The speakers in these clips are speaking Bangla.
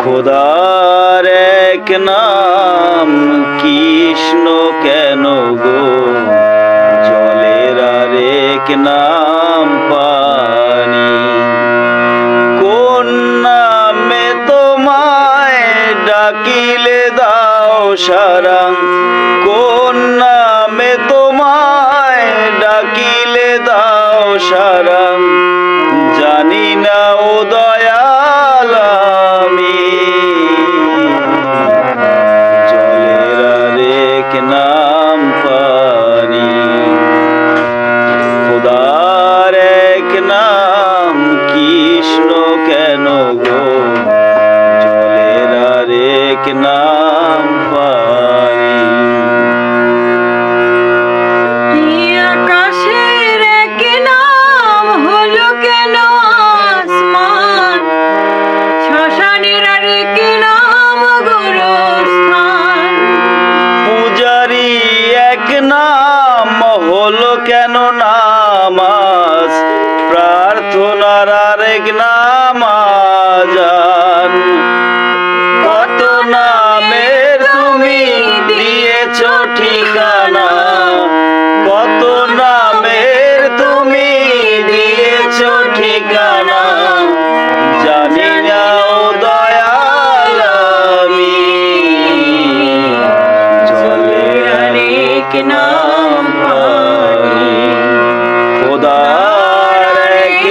খোদার এক নাম কৃষ্ণ কেন গো, জলের আরেক নাম পানি। কোন নামে তোমায় ডাকিলে দাও সারা, কোন নামে তোমায় ডাকিলে দাও সারা, জানি না ও দয়াল আমি। জলের আরেক নাম পানি, খোদার এক নাম কৃষ্ণ কেন গো, জলের আরেক নাম পানি। আকাশের এক নাম হলো কেন আসমান, শ্মশানের আরেক নাম গুরুস্থান। পূজারি এক নাম হলো কেন নামাজ, প্রার্থনার আরেক নাম আযান। কত নামের তুমি দিয়েছ ঠিকানা, কত নামের তুমি দিয়েছ ঠিকানা, জানি না ও দয়াল আমি। জলের আরেক নাম পানি, খোদার এক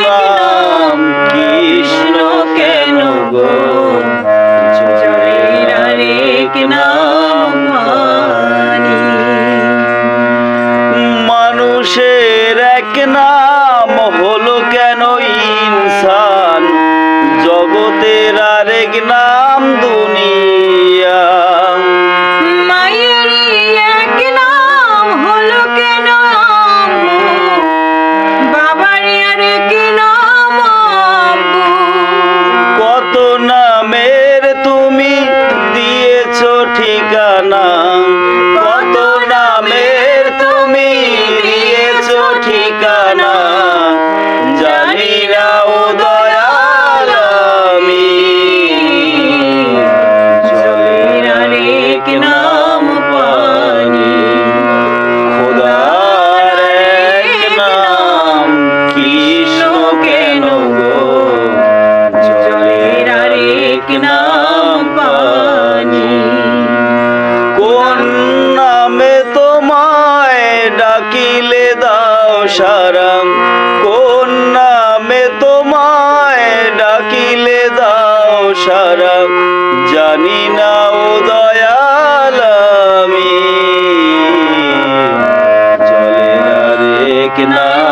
নাম কৃষ্ণ কেন গো, জলের আরেক নাম পানি। মানুষের এক নাম হলো কেন ইনসান, জগতের আরেক নাম দুনিয়া। মায়ের এক নাম হলো কেন আম্মু, বাবার আরেক নাম আব্বু। কত নামের তুমি দিয়েছ ঠিকানা, কত নামের তুমি দিয়েছ ঠিকানা, জানি না ও দয়াল আমি। জলের আরেক নাম পানি, খোদার এক নাম কৃষ্ণ কেন গো, জলের আরেক নাম পানি। কোন নামে তোমায় ডাকিলে দাও সারা, কোন নামে তোমায় ডাকিলে দাও সারা, জানি না ও দয়াল আমি। জলের আরেক নাম